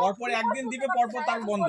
পরপর একদিন দিবে, পরপর তার বন্ধ।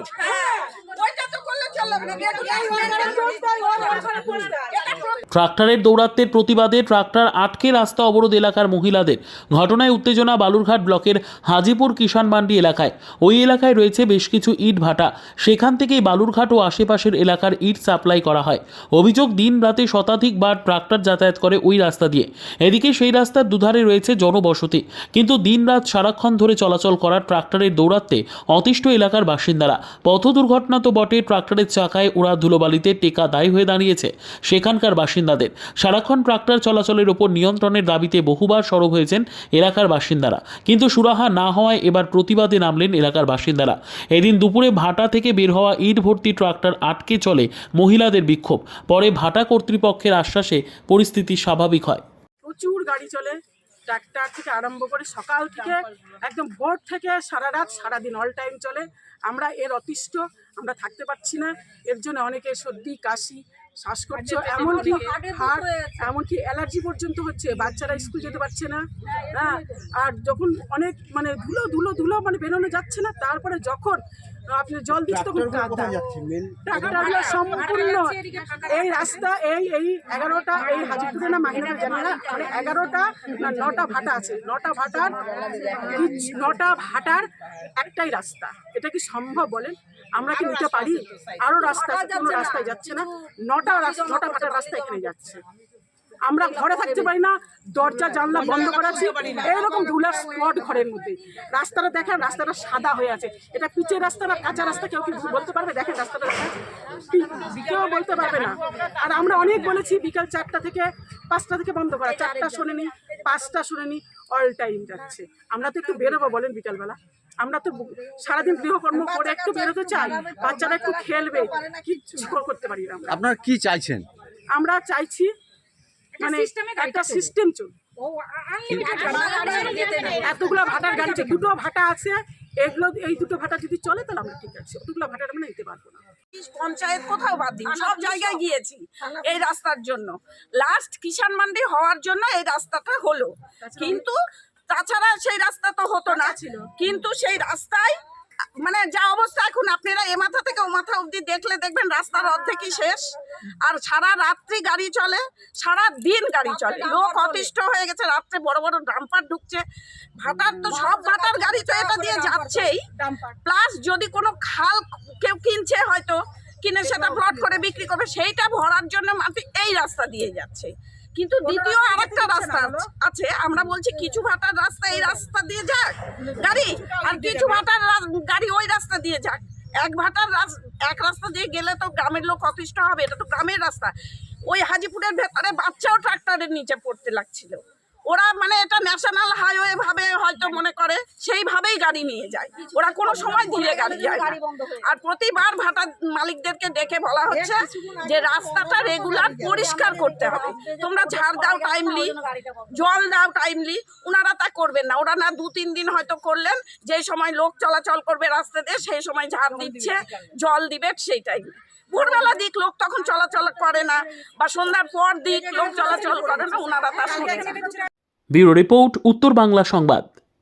ট্রাক্টরের দৌরাত্মের প্রতিবাদে ট্রাক্টর আটকে রাস্তা অবরোধ এলাকার মহিলাদের। ঘটনায় উত্তেজনা বালুরঘাট ব্লকের হাজিপুর কিষান মান্ডি এলাকায়। ওই এলাকায় রয়েছে বেশ কিছু ইট ভাটা, সেখান থেকেই বালুরঘাট ও আশেপাশের এলাকার ইট সাপ্লাই করা হয়। অভিযোগ, দিন রাতে শতাধিকবার ট্রাক্টর যাতায়াত করে ওই রাস্তা দিয়ে। এদিকে সেই রাস্তার দুধারে রয়েছে জনবসতি, কিন্তু দিন রাত সারাক্ষণ ধরে চলাচল করা ট্রাক্টরের দৌরাত্মে অতিষ্ঠ এলাকার বাসিন্দারা। পথ দুর্ঘটনা তো বটে, ট্রাক্টরের চাকায় ওড়া ধুলোবালিতে টেকা দায় হয়ে দাঁড়িয়েছে সেখানকার বাসিন্দাদের। সারাক্ষণ ট্রাক্টর চলাচলের ওপর নিয়ন্ত্রণের দাবিতে বহুবার সরব হয়েছেন এলাকার বাসিন্দারা, কিন্তু সুরাহা না হওয়ায় এবার প্রতিবাদে নামলেন এলাকার বাসিন্দারা। এদিন দুপুরে ভাটা থেকে বের হওয়া ইট ভর্তি ট্রাক্টর আটকে চলে মহিলাদের বিক্ষোভ। পরে ভাটা কর্তৃপক্ষের আশ্বাসে পরিস্থিতি স্বাভাবিক হয়। প্রচুর গাড়ি চলে, ট্রাক্টর থেকে আরম্ভ করে সকাল থেকে একদম ভোর থেকে সারা রাত সারাদিন অল টাইম চলে। আমরা এর অতিষ্ঠ, আমরা থাকতে পারছি না। এর জন্য অনেকে সর্দি, কাশি, শ্বাসকষ্ট, এমনকি অ্যালার্জি পর্যন্ত হচ্ছে। বাচ্চারা স্কুল যেতে পারছে না। হ্যাঁ, আর যখন অনেক মানে ধুলো মানে বেরোনো যাচ্ছে না, তারপরে যখন আপনি জল দিচ্ছে তখন ট্রাক্টরগুলো সম্পূর্ণ এই রাস্তা এই 11টা, এই হাজিপুরে না মাহিনাপুর জানি না, মানে 11টা না 9টা ভাটা আছে। 9টা ভাটার একটাই রাস্তা। এটা কি সম্ভব বলেন? আমরা কি নিতে পারি? আরো রাস্তা আছে, কোনো রাস্তায় যাচ্ছে না। 9টা ভাটার রাস্তা এখানে যাচ্ছে। আমরা ঘরে থাকতে পারি না, দরজা জানলা বন্ধ করা আছে, এইরকম ধুলার স্পট ঘরের মধ্যে। রাস্তাটা দেখেন, রাস্তাটা সাদা হয়ে আছে। এটা পিচের রাস্তা না কাঁচা রাস্তা কেউ কি বলতে পারবে? দেখেন রাস্তাটা, কেউ বলতে পারবে না। আর আমরা অনেক বলেছি বিকাল 4টা থেকে 5টা থেকে বন্ধ করা, 4টা শোনেনি, 5টা শোনেনি, অল টাইম যাচ্ছে। আমরা তো একটু বেরোবো বলেন বিকালবেলা? আমরা তো সারাদিন গৃহকর্ম করে একটু বেরোতে চাই, বাচ্চারা একটু খেলবে, কিচ্ছু করতে পারি না। আপনারা কি চাইছেন? আমরা চাইছি মানে একটা সিস্টেম চল। এতগুলো ভাটার গাড়ি, 2টো ভাটা আছে, এগুলো এই 2টো ভাটা যদি চলে তাহলে আমরা ঠিক আছে। অতগুলো ভাটার আমরা নিতে পারবো না। পঞ্চায়েত কোথাও বাদ দিন, সব জায়গায় গিয়েছি এই রাস্তার জন্য। লাস্ট কিষান মান্ডি হওয়ার জন্য এই রাস্তাটা হলো, কিন্তু তাছাড়া সেই রাস্তা তো হতো না। কিন্তু সেই রাস্তায় মানে যা অবস্থা এখন, আপনারা এ মাথা থেকে ও মাথা অবধি দেখলে দেখবেন রাস্তার অর্ধেকই শেষ। আর সারা রাত্রি গাড়ি চলে, সারা দিন গাড়ি চলে। লোক অতিষ্ঠ হয়ে গেছে। রাত্রে বড় বড় ডাম্পার ঢুকছে ভাটার, তো সব ভাটার গাড়ি তো এটা দিয়ে যাচ্ছেই। প্লাস যদি কোনো খাল কেউ কিনছে, হয়তো কিনে সেটা প্লট করে বিক্রি করবে, সেইটা ভরার জন্য মাটি এই রাস্তা দিয়ে যাচ্ছে। কিন্তু দ্বিতীয় আরেকটা রাস্তা আছে, আমরা বলছি কিছু ভাটার রাস্তা এই রাস্তা দিয়ে যাক গাড়ি, আর কিছু ভাটার গাড়ি ওই রাস্তা দিয়ে যাক। এক ভাটার এক রাস্তা দিয়ে গেলে তো গ্রামের লোক অতিষ্ঠ হবে। এটা তো গ্রামের রাস্তা। ওই হাজিপুরের ভেতরে বাচ্চাও ট্রাক্টরের নিচে পড়তে লাগছিল। ওরা মানে এটা ন্যাশনাল হাইওয়ে ভাবে হয়তো মনে করে, সেইভাবেই গাড়ি নিয়ে যায়। ওরা কোনো সময় ধীরে গাড়ি যায় না। আর প্রতিবার ভাটা মালিকদেরকে ডেকে বলা হচ্ছে যে রাস্তাটা রেগুলার পরিষ্কার করতে হবে, তোমরা ঝাড় দাও টাইমলি, জল দাও টাইমলি। ওনারা তা করবেন না। ওরা না 2-3 দিন হয়তো করলেন, যেই সময় লোক চলাচল করবে রাস্তা দিয়ে সেই সময় ঝাড় দিচ্ছে, জল দিবে সেই টাইমে। ভোরবেলা দিক লোক তখন চলাচল করে না, বা সন্ধ্যার পর দিক লোক চলাচল করে না, ওনারা তা শুনে না। ব্যুরো রিপোর্ট, উত্তর বাংলা সংবাদ।